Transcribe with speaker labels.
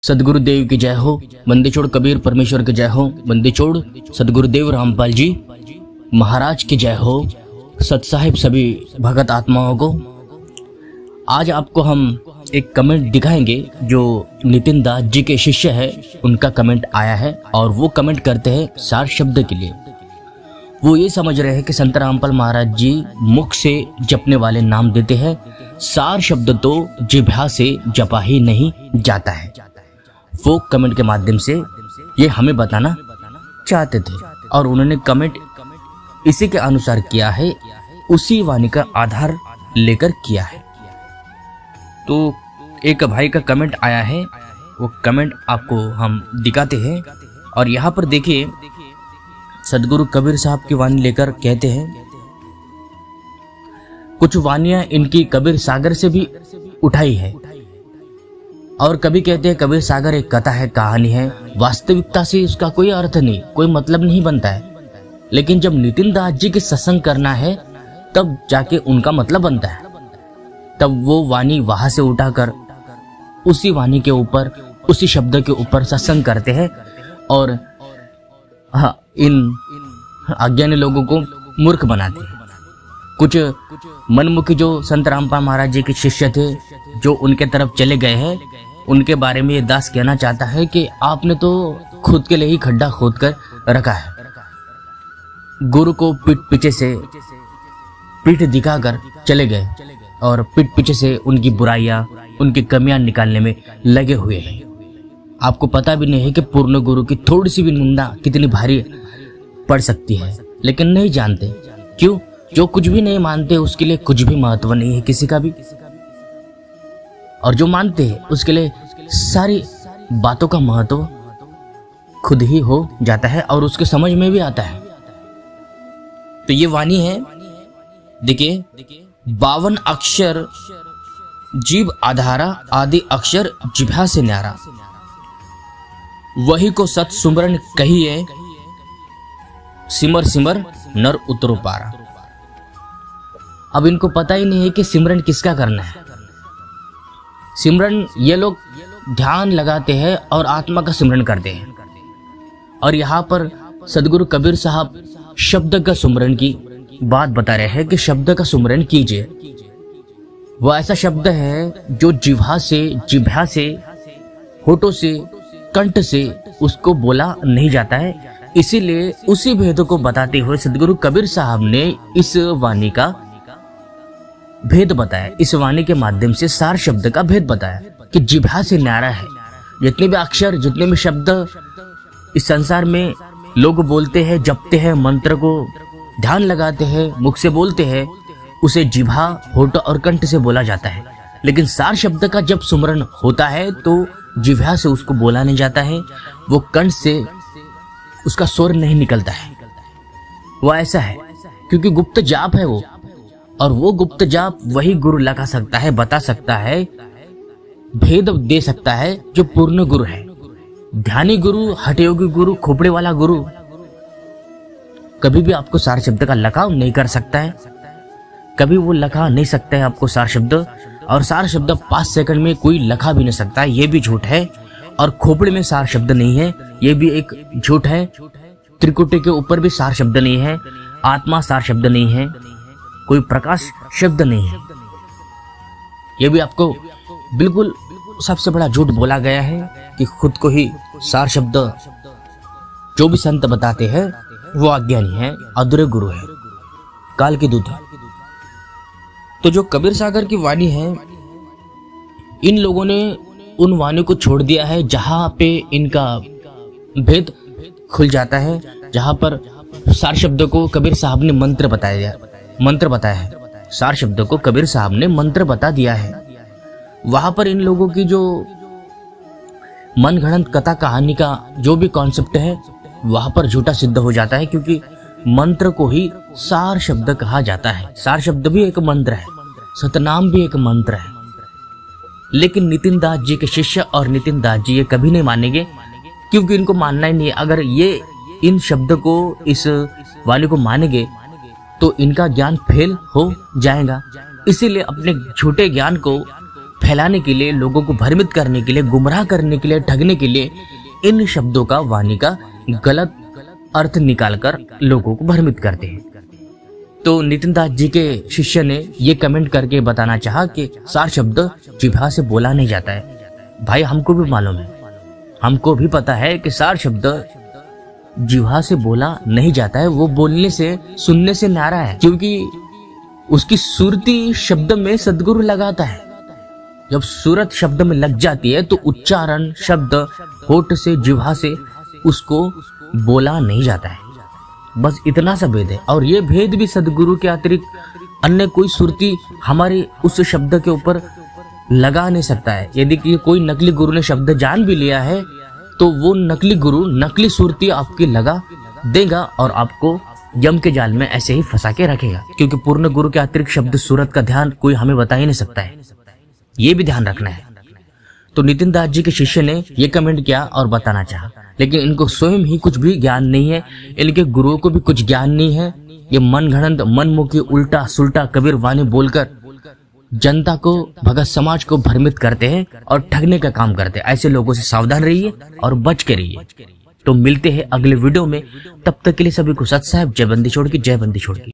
Speaker 1: सदगुरुदेव की जय हो। बंदे छोड़ कबीर परमेश्वर की जय हो। बंदे छोड़ सदगुरुदेव रामपाल जी महाराज की जय हो। सत साहिब सभी भगत आत्माओं को। आज आपको हम एक कमेंट दिखाएंगे जो नितिन दास जी के शिष्य है, उनका कमेंट आया है और वो कमेंट करते हैं सार शब्द के लिए। वो ये समझ रहे हैं कि संत रामपाल महाराज जी मुख से जपने वाले नाम देते हैं, सार शब्द तो जिह्वा से जपा ही नहीं जाता है। वो कमेंट के माध्यम से ये हमें बताना चाहते थे और उन्होंने कमेंट इसी के अनुसार किया है, उसी वाणी का आधार लेकर किया है। तो एक भाई का कमेंट आया है, वो कमेंट आपको हम दिखाते हैं और यहाँ पर देखिए सदगुरु कबीर साहब की वाणी लेकर कहते हैं, कुछ वानियां इनकी कबीर सागर से भी उठाई है और कभी कहते हैं कबीर सागर एक कथा है, कहानी है, वास्तविकता से इसका कोई अर्थ नहीं, कोई मतलब नहीं बनता है। लेकिन जब नितिन दास जी के सत्संग करना है तब जाके उनका मतलब बनता है। तब वो वाणी वहां से उठाकर उसी वाणी के ऊपर, उसी शब्द के ऊपर सत्संग करते हैं और इन अज्ञानी लोगों को मूर्ख बनाते हैं। कुछ मनमुखी जो संत रामपाल महाराज जी के शिष्य थे, जो उनके तरफ चले गए हैं, उनके बारे में ये दास कहना चाहता है कि आपने तो खुद के लिए ही खड्डा खोद कर रखा है। गुरु को पीठ दिखाकर चले गए और पीठ पीछे से उनकी बुराइयां, उनकी कमियां निकालने में लगे हुए हैं। आपको पता भी नहीं है कि पूर्ण गुरु की थोड़ी सी भी निंदा कितनी भारी पड़ सकती है, लेकिन नहीं जानते। क्यों? जो कुछ भी नहीं मानते उसके लिए कुछ भी महत्व नहीं है किसी का भी, और जो मानते हैं उसके लिए सारी बातों का महत्व खुद ही हो जाता है और उसके समझ में भी आता है। तो ये वाणी है, देखिए, 52 अक्षर जीव आधारा, आदि अक्षर जिह्वा से न्यारा, वही को सत सुमरन कहिए, सिमर सिमर नर उतरो पारा। अब इनको पता ही नहीं है कि सिमरन किसका करना है। सिमरन ये लोग ध्यान लगाते हैं और आत्मा का सिमरन करते हैं, और यहाँ पर सदगुरु कबीर साहब शब्द का सुमरन की बात बता रहे हैं कि शब्द का सुमरन कीजिए। वो ऐसा शब्द है जो जिह्वा से, होठों से, कंठ से उसको बोला नहीं जाता है। इसीलिए उसी भेद को बताते हुए सदगुरु कबीर साहब ने इस वाणी का भेद बताया। इस वाणी के माध्यम से सार शब्द का भेद बताया कि जिह्वा से न्यारा है। जितने भी अक्षर, जितने भी शब्द इस संसार में लोग बोलते हैं, जपते हैं, मंत्र को ध्यान लगाते हैं, मुख से बोलते हैं, उसे जिह्वा, होठ और कंठ से बोला जाता है। लेकिन सार शब्द का जब सुमरन होता है तो जिह्वा से उसको बोला नहीं जाता है, वो कंठ से उसका स्वर नहीं निकलता है। वो ऐसा है क्योंकि गुप्त जाप है वो, और वो गुप्त जाप वही गुरु लगा सकता है, बता सकता है, भेद दे सकता है जो पूर्ण गुरु है। ध्यानी गुरु, हठयोगी गुरु, खोपड़े वाला गुरु कभी भी आपको सार शब्द का लखाव नहीं कर सकता है। कभी वो लखा नहीं सकता है आपको सार शब्द, और सार शब्द 5 सेकंड में कोई लखा भी नहीं सकता है, ये भी झूठ है। और खोपड़े में सार शब्द नहीं है, ये भी एक झूठ है। त्रिकुटी के ऊपर भी सार शब्द नहीं है, आत्मा सार शब्द नहीं है, कोई प्रकाश शब्द नहीं है। ये भी आपको बिल्कुल सबसे बड़ा झूठ बोला गया है कि खुद को ही सार शब्द जो भी संत बताते हैं वो अज्ञानी है, अधूरे गुरु है, काल की दूत है। तो जो कबीर सागर की वाणी है, इन लोगों ने उन वाणी को छोड़ दिया है जहां पे इनका भेद खुल जाता है, जहां पर सार शब्द को कबीर साहब ने मंत्र बताया है। सार शब्द को कबीर साहब ने मंत्र बता दिया है। वहां पर इन लोगों की जो मनगढ़ंत कथा कहानी का जो भी कॉन्सेप्ट है वहां पर झूठा सिद्ध हो जाता है, क्योंकि मंत्र को ही सार शब्द कहा जाता है। सार शब्द भी एक मंत्र है, सतनाम भी एक मंत्र है। लेकिन नितिन दास जी के शिष्य और नितिन दास जी ये कभी नहीं मानेंगे, क्योंकि इनको मानना ही नहीं है। अगर ये इन शब्द को, इस वाणी को मानेंगे तो इनका ज्ञान फेल हो जाएगा। इसीलिए अपने झूठे ज्ञान को फैलाने के लिए, लोगों को भ्रमित करने के लिए, गुमराह करने के लिए, ठगने के लिए इन शब्दों का, वाणी का गलत अर्थ निकालकर लोगों को भ्रमित करते हैं। तो नितिन दास जी के शिष्य ने ये कमेंट करके बताना चाहा कि सार शब्द जिह्वा से बोला नहीं जाता है। भाई हमको भी मालूम है, हमको भी पता है कि सार शब्द जिह्वा से बोला नहीं जाता है। वो बोलने से, सुनने से न्यारा है, क्योंकि उसकी सुरती शब्द में सदगुरु लगाता है। जब सूरत शब्द में लग जाती है तो उच्चारण शब्द होठ से, जिह्वा से उसको बोला नहीं जाता है। बस इतना सा भेद है, और ये भेद भी सदगुरु के अतिरिक्त अन्य कोई सुरती हमारे उस शब्द के ऊपर लगा नहीं सकता है। यदि कि कोई नकली गुरु ने शब्द जान भी लिया है तो वो नकली गुरु नकली सुरती आपकी लगा देगा और आपको यम के जाल में ऐसे ही फंसा के रखेगा, क्योंकि पूर्ण गुरु के अतिरिक्त शब्द सूरत का ध्यान कोई हमें बता ही नहीं सकता है। ये भी ध्यान रखना है। तो नितिन दास जी के शिष्य ने ये कमेंट किया और बताना चाहा, लेकिन इनको स्वयं ही कुछ भी ज्ञान नहीं है, इनके गुरुओं को भी कुछ ज्ञान नहीं है। ये मन घड़ंत, मनमुखी, उल्टा सुल्टा कबीर वाणी बोलकर जनता को, भगत समाज को भ्रमित करते हैं और ठगने का काम करते हैं। ऐसे लोगों से सावधान रहिए और बच के रहिए। तो मिलते हैं अगले वीडियो में, तब तक के लिए सभी को सत साहब, जय बंदी छोड़ की, जय बंदी छोड़ की।